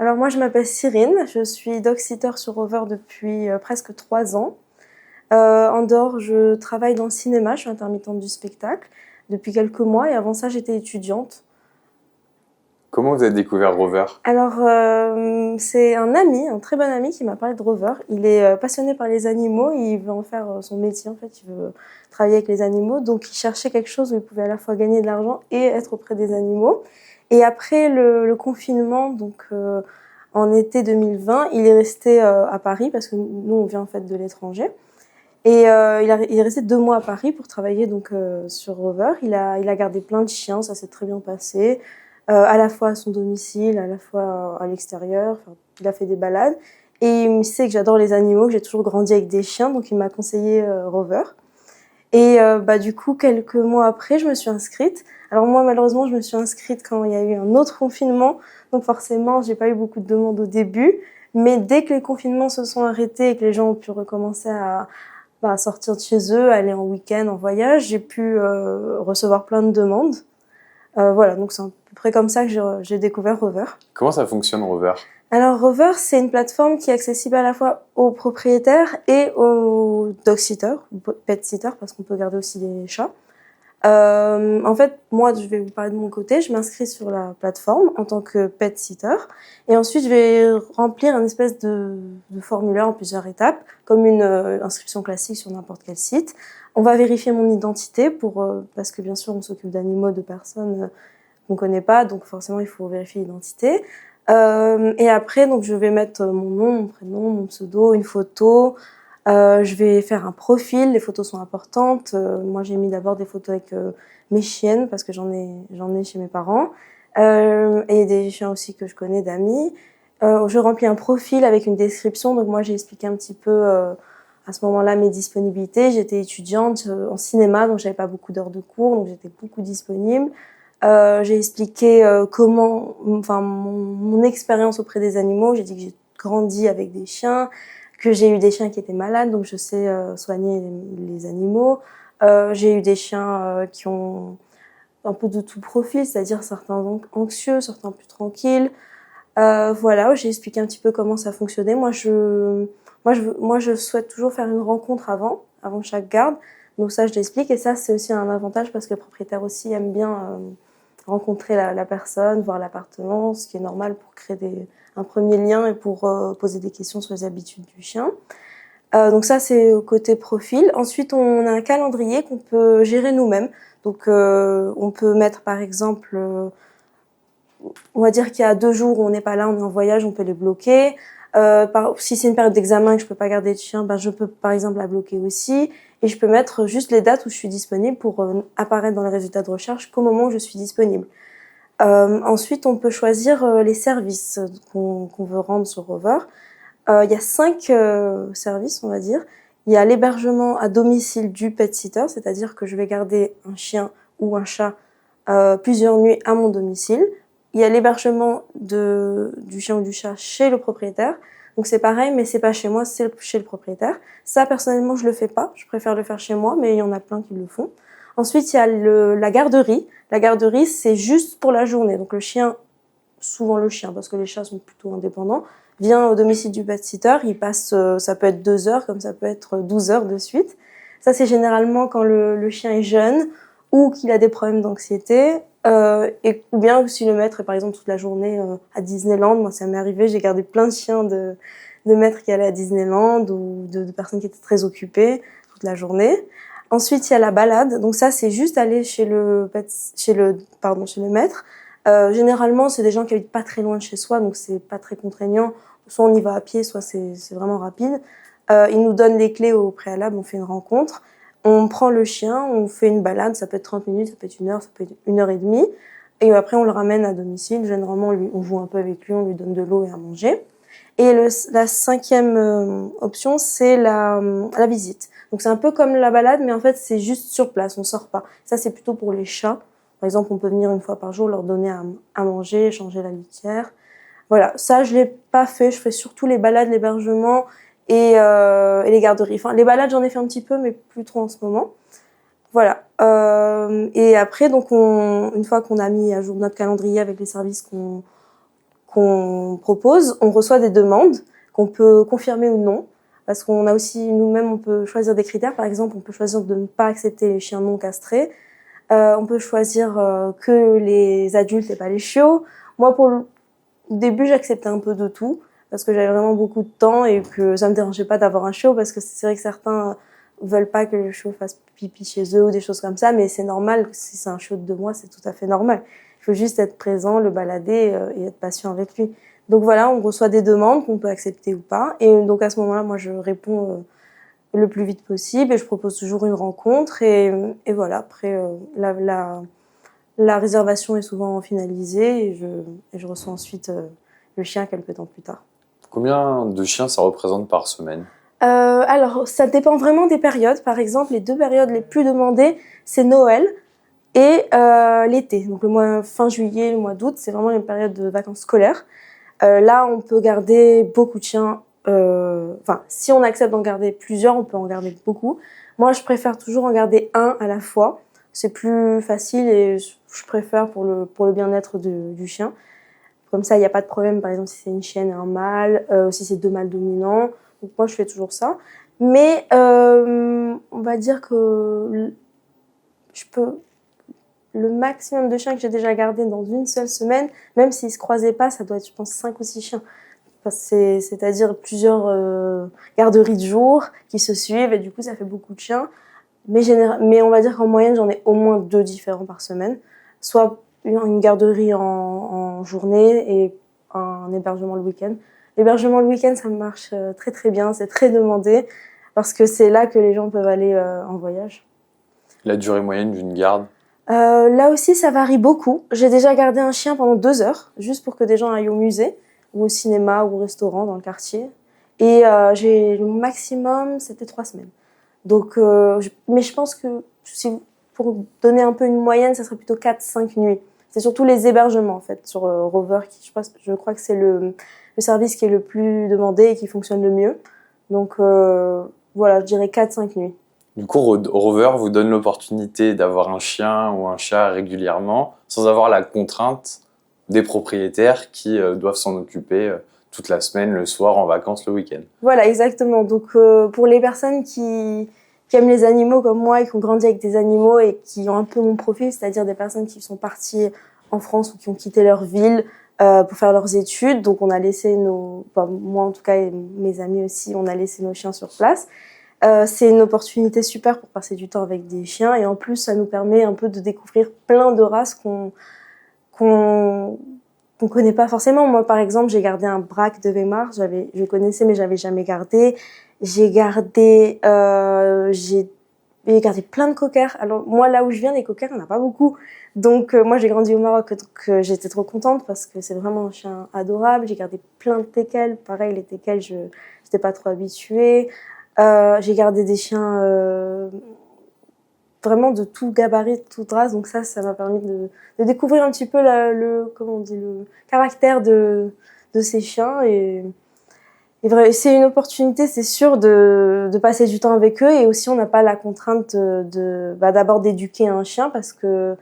Alors moi, je m'appelle Cyrine, je suis dog-sitter sur Rover depuis presque 3 ans. En dehors, je travaille dans le cinéma, je suis intermittente du spectacle depuis quelques mois et avant ça, j'étais étudiante. Comment vous avez découvert Rover? Alors, c'est un ami, un très bon ami qui m'a parlé de Rover. Il est passionné par les animaux, il veut en faire son métier en fait, il veut travailler avec les animaux. Donc, il cherchait quelque chose où il pouvait à la fois gagner de l'argent et être auprès des animaux. Et après le confinement, donc en été 2020, il est resté à Paris parce que nous, on vient en fait de l'étranger. Et il est resté 2 mois à Paris pour travailler donc sur Rover. Il a gardé plein de chiens, ça s'est très bien passé, à la fois à son domicile, à la fois à l'extérieur. Enfin, il a fait des balades. Et il sait que j'adore les animaux, que j'ai toujours grandi avec des chiens, donc il m'a conseillé Rover. Et du coup, quelques mois après, je me suis inscrite. Alors moi, malheureusement, je me suis inscrite quand il y a eu un autre confinement, donc forcément, j'ai pas eu beaucoup de demandes au début. Mais dès que les confinements se sont arrêtés et que les gens ont pu recommencer à sortir de chez eux, aller en week-end, en voyage, j'ai pu recevoir plein de demandes. Voilà, donc c'est à peu près comme ça que j'ai découvert Rover. Comment ça fonctionne Rover? Alors Rover, c'est une plateforme qui est accessible à la fois aux propriétaires et aux dog-sitters, ou pet-sitters, parce qu'on peut garder aussi des chats. En fait, moi, je vais vous parler de mon côté. Je m'inscris sur la plateforme en tant que pet-sitter. Et ensuite, je vais remplir une espèce de formulaire en plusieurs étapes, comme une inscription classique sur n'importe quel site. On va vérifier mon identité parce que bien sûr, on s'occupe d'animaux, de personnes qu'on connaît pas, donc forcément, il faut vérifier l'identité. Et après, donc, je vais mettre mon nom, mon prénom, mon pseudo, une photo. Je vais faire un profil, les photos sont importantes. Moi, j'ai mis d'abord des photos avec mes chiennes parce que j'en ai chez mes parents. Et des chiens aussi que je connais, d'amis. Je remplis un profil avec une description. Donc moi, j'ai expliqué un petit peu à ce moment-là mes disponibilités. J'étais étudiante en cinéma, donc j'avais pas beaucoup d'heures de cours, donc j'étais beaucoup disponible. J'ai expliqué mon expérience auprès des animaux. J'ai dit que j'ai grandi avec des chiens, que j'ai eu des chiens qui étaient malades, donc je sais soigner les animaux. J'ai eu des chiens qui ont un peu de tout profil, c'est-à-dire certains anxieux, certains plus tranquilles. Voilà, j'ai expliqué un petit peu comment ça fonctionnait. Moi, je souhaite toujours faire une rencontre avant chaque garde. Donc ça, je l'explique. Et ça, c'est aussi un avantage parce que le propriétaire aussi aime bien rencontrer la personne, voir l'appartement, ce qui est normal pour créer un premier lien et pour poser des questions sur les habitudes du chien. Donc ça, c'est au côté profil. Ensuite, on a un calendrier qu'on peut gérer nous-mêmes. Donc, on peut mettre, par exemple, on va dire qu'il y a 2 jours où on n'est pas là, on est en voyage, on peut les bloquer. Si c'est une période d'examen et que je peux pas garder de chien, je peux, par exemple, la bloquer aussi. Et je peux mettre juste les dates où je suis disponible pour apparaître dans les résultats de recherche qu'au moment où je suis disponible. Ensuite, on peut choisir les services qu'on veut rendre sur Rover. Il y a 5 services, on va dire. Il y a l'hébergement à domicile du pet-sitter, c'est-à-dire que je vais garder un chien ou un chat plusieurs nuits à mon domicile. Il y a l'hébergement du chien ou du chat chez le propriétaire. Donc c'est pareil, mais c'est pas chez moi, c'est chez le propriétaire. Ça, personnellement, je le fais pas. Je préfère le faire chez moi, mais il y en a plein qui le font. Ensuite, il y a la garderie. La garderie, c'est juste pour la journée. Donc souvent le chien, parce que les chats sont plutôt indépendants, vient au domicile du pet-sitter. Il passe, ça peut être 2 heures, comme ça peut être 12 heures de suite. Ça, c'est généralement quand le chien est jeune ou qu'il a des problèmes d'anxiété. Ou bien si le maître est par exemple toute la journée à Disneyland. Moi, ça m'est arrivé, j'ai gardé plein de chiens de maîtres qui allaient à Disneyland ou de personnes qui étaient très occupées toute la journée. Ensuite, il y a la balade. Donc ça, c'est juste aller chez le maître. Généralement, c'est des gens qui habitent pas très loin de chez soi, donc c'est pas très contraignant. Soit on y va à pied, soit c'est vraiment rapide. Ils nous donnent les clés au préalable, on fait une rencontre. On prend le chien, on fait une balade, ça peut être 30 minutes, ça peut être 1 heure, ça peut être 1 heure et demie. Et après, on le ramène à domicile. Généralement, on joue un peu avec lui, on lui donne de l'eau et à manger. Et la 5e option, c'est la visite. Donc c'est un peu comme la balade, mais en fait, c'est juste sur place, on sort pas. Ça, c'est plutôt pour les chats. Par exemple, on peut venir 1 fois par jour, leur donner à manger, changer la litière. Voilà, ça, je l'ai pas fait. Je fais surtout les balades, l'hébergement et les garderies. Enfin, les balades, j'en ai fait un petit peu, mais plus trop en ce moment. Voilà. Et après, donc, une fois qu'on a mis à jour notre calendrier avec les services qu'on qu'on propose, on reçoit des demandes qu'on peut confirmer ou non. Parce qu'on a aussi, nous-mêmes, on peut choisir des critères. Par exemple, on peut choisir de ne pas accepter les chiens non castrés. On peut choisir que les adultes et pas les chiots. Moi, au début, j'acceptais un peu de tout parce que j'avais vraiment beaucoup de temps et que ça me dérangeait pas d'avoir un chiot parce que c'est vrai que certains veulent pas que le chiot fasse pipi chez eux ou des choses comme ça, mais c'est normal. Si c'est un chiot de 2 mois, c'est tout à fait normal. Il faut juste être présent, le balader et être patient avec lui. Donc voilà, on reçoit des demandes qu'on peut accepter ou pas. Et donc à ce moment-là, moi, je réponds le plus vite possible et je propose toujours une rencontre. Et voilà, après, la réservation est souvent finalisée et je reçois ensuite le chien quelques temps plus tard. Combien de chiens ça représente par semaine? Alors, ça dépend vraiment des périodes. Par exemple, les 2 périodes les plus demandées, c'est Noël et l'été. Donc le mois fin juillet, le mois d'août, c'est vraiment les périodes de vacances scolaires. Là, on peut garder beaucoup de chiens. Enfin, si on accepte d'en garder plusieurs, on peut en garder beaucoup. Moi, je préfère toujours en garder un à la fois. C'est plus facile et je préfère pour le bien-être du chien. Comme ça, il n'y a pas de problème, par exemple, si c'est une chienne et un mâle, si c'est 2 mâles dominants. Donc moi, je fais toujours ça. Mais on va dire que le maximum de chiens que j'ai déjà gardé dans une seule semaine, même s'ils se croisaient pas, ça doit être, je pense, 5 ou 6 chiens. C'est-à-dire plusieurs garderies de jour qui se suivent et du coup, ça fait beaucoup de chiens. Mais on va dire qu'en moyenne, j'en ai au moins 2 différents par semaine. Soit une garderie en journée et un hébergement le week-end. L'hébergement le week-end, ça marche très très bien, c'est très demandé parce que c'est là que les gens peuvent aller en voyage. La durée moyenne d'une garde? Là aussi, ça varie beaucoup. J'ai déjà gardé un chien pendant 2 heures, juste pour que des gens aillent au musée, ou au cinéma, ou au restaurant dans le quartier. Et le maximum, c'était 3 semaines. Donc, mais je pense que pour donner un peu une moyenne, ça serait plutôt 4-5 nuits. C'est surtout les hébergements, en fait, sur Rover, je crois que c'est le service qui est le plus demandé et qui fonctionne le mieux. Donc, voilà, je dirais 4-5 nuits. Du coup, Rover vous donne l'opportunité d'avoir un chien ou un chat régulièrement, sans avoir la contrainte des propriétaires qui doivent s'en occuper toute la semaine, le soir, en vacances, le week-end. Voilà, exactement. Donc, pour les personnes qui aiment les animaux comme moi et qui ont grandi avec des animaux et qui ont un peu mon profil, c'est-à-dire des personnes qui sont parties en France ou qui ont quitté leur ville pour faire leurs études. Donc, on a laissé moi en tout cas et mes amis aussi, on a laissé nos chiens sur place. C'est une opportunité super pour passer du temps avec des chiens et en plus, ça nous permet un peu de découvrir plein de races qu'on connaît pas forcément. Moi, par exemple, j'ai gardé un braque de Weimar. Je connaissais, mais j'avais jamais gardé. J'ai gardé plein de cockers. Alors, moi, là où je viens, les cockers, il n'y en a pas beaucoup. Donc, moi, j'ai grandi au Maroc, donc j'étais trop contente parce que c'est vraiment un chien adorable. J'ai gardé plein de teckels. Pareil, les teckels, je n'étais pas trop habituée. J'ai gardé des chiens vraiment de tout gabarit, de toute race. Donc ça m'a permis de découvrir un petit peu le caractère de ces chiens. Et c'est une opportunité, c'est sûr, de passer du temps avec eux. Et aussi, on n'a pas la contrainte d'abord d'éduquer un chien parce que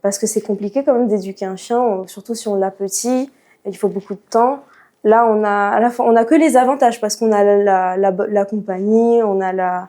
c'est compliqué quand même d'éduquer un chien, surtout si on l'a petit. Il faut beaucoup de temps. Là, on a que les avantages parce qu'on a la compagnie, on a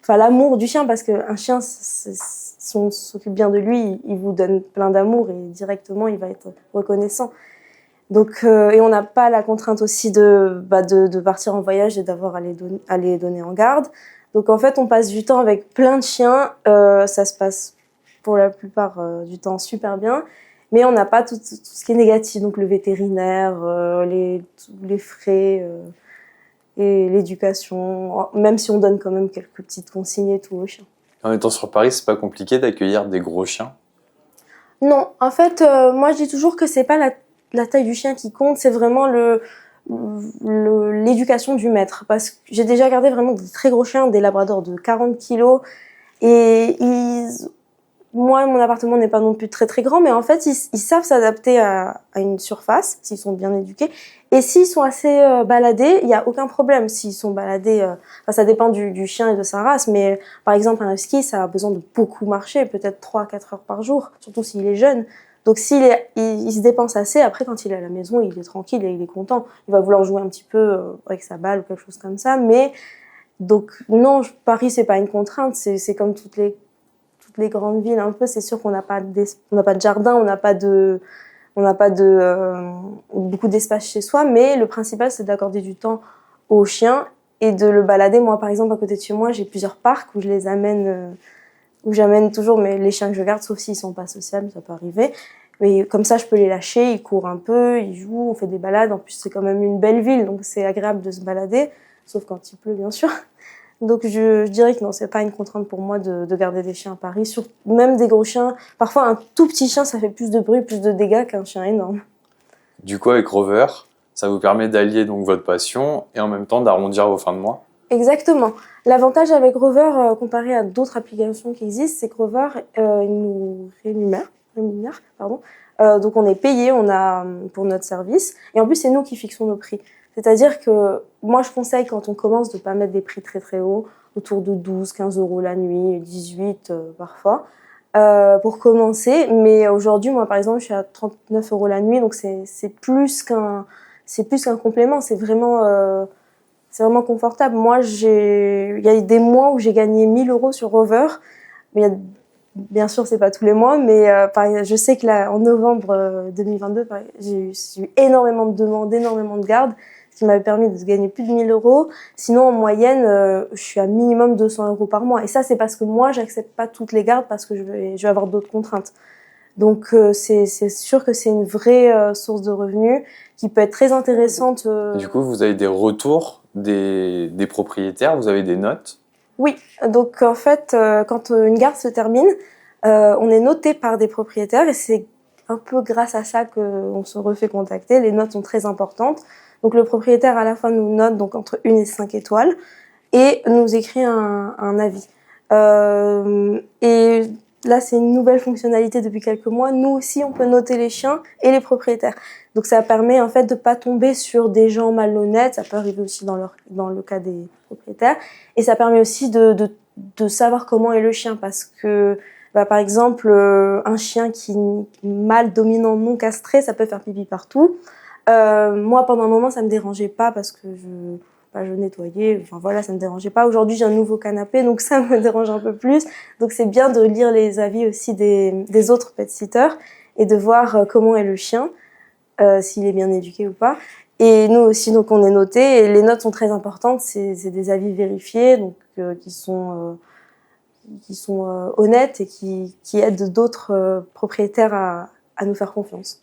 l'amour du chien parce qu'un chien, si on s'occupe bien de lui, il vous donne plein d'amour et directement, il va être reconnaissant. Donc, et on n'a pas la contrainte aussi de partir en voyage et d'avoir à les donner en garde. Donc, en fait, on passe du temps avec plein de chiens. Ça se passe pour la plupart du temps super bien. Mais on n'a pas tout ce qui est négatif, donc le vétérinaire, les frais et l'éducation, même si on donne quand même quelques petites consignes et tout aux chiens. En étant sur Paris, c'est pas compliqué d'accueillir des gros chiens? Non, en fait, moi je dis toujours que c'est pas la taille du chien qui compte, c'est vraiment l'éducation du maître. Parce que j'ai déjà gardé vraiment des très gros chiens, des labradors de 40 kilos, et moi, mon appartement n'est pas non plus très très grand, mais en fait, ils savent s'adapter à une surface s'ils sont bien éduqués. Et s'ils sont assez baladés, il y a aucun problème. S'ils sont baladés, ça dépend du chien et de sa race, mais par exemple un husky, ça a besoin de beaucoup marcher, peut-être 3-4 heures par jour, surtout s'il est jeune. Donc il se dépense assez, après quand il est à la maison, il est tranquille et il est content. Il va vouloir jouer un petit peu avec sa balle ou quelque chose comme ça, mais donc non, Paris c'est pas une contrainte, c'est comme toutes les grandes villes un peu. C'est sûr qu'on n'a pas de jardin, on n'a pas beaucoup d'espace chez soi, mais le principal c'est d'accorder du temps aux chiens et de le balader. Moi par exemple à côté de chez moi j'ai plusieurs parcs où je les amène, où j'amène toujours les chiens que je garde, sauf s'ils sont pas sociables, ça peut arriver. Mais comme ça je peux les lâcher, ils courent un peu, ils jouent, on fait des balades. En plus c'est quand même une belle ville, donc c'est agréable de se balader, sauf quand il pleut bien sûr. Donc je dirais que non, c'est pas une contrainte pour moi de garder des chiens à Paris, même des gros chiens. Parfois un tout petit chien, ça fait plus de bruit, plus de dégâts qu'un chien énorme. Du coup, avec Rover, ça vous permet d'allier donc votre passion et en même temps d'arrondir vos fins de mois. Exactement. L'avantage avec Rover, comparé à d'autres applications qui existent, c'est que Rover, il nous rémunère, pardon. Donc on est payé, pour notre service, et en plus c'est nous qui fixons nos prix. C'est-à-dire que moi je conseille quand on commence de pas mettre des prix très très hauts, autour de 12, 15 euros la nuit, 18 parfois, pour commencer. Mais aujourd'hui, moi par exemple, je suis à 39 euros la nuit, donc c'est plus qu'un complément, c'est vraiment confortable. Moi, il y a eu des mois où j'ai gagné 1000 euros sur Rover. Mais bien sûr, c'est pas tous les mois, mais je sais que là, en novembre 2022, j'ai eu énormément de demandes, énormément de gardes, ce qui m'avait permis de gagner plus de 1000 euros. Sinon, en moyenne, je suis à minimum 200 euros par mois. Et ça, c'est parce que moi, j'accepte pas toutes les gardes parce que je vais avoir d'autres contraintes. Donc, c'est sûr que c'est une vraie source de revenus qui peut être très intéressante. Du coup, vous avez des retours des propriétaires, vous avez des notes. Oui, donc en fait, quand une garde se termine, on est noté par des propriétaires et c'est un peu grâce à ça qu'on se refait contacter. Les notes sont très importantes. Donc le propriétaire à la fois nous note donc entre 1 et 5 étoiles et nous écrit un avis. Et là, c'est une nouvelle fonctionnalité depuis quelques mois. Nous aussi, on peut noter les chiens et les propriétaires. Donc ça permet en fait de pas tomber sur des gens malhonnêtes. Ça peut arriver aussi dans le cas des propriétaires. Et ça permet aussi de savoir comment est le chien, parce que par exemple un chien qui mâle dominant non castré, ça peut faire pipi partout. Moi pendant un moment ça me dérangeait pas parce que je nettoyais, enfin voilà, ça me dérangeait pas. Aujourd'hui j'ai un nouveau canapé, donc ça me dérange un peu plus. Donc c'est bien de lire les avis aussi des autres pet-sitters et de voir comment est le chien, s'il est bien éduqué ou pas. Et nous aussi, donc on est noté, et les notes sont très importantes. C'est des avis vérifiés, donc qui sont honnêtes et qui aident d'autres propriétaires à nous faire confiance.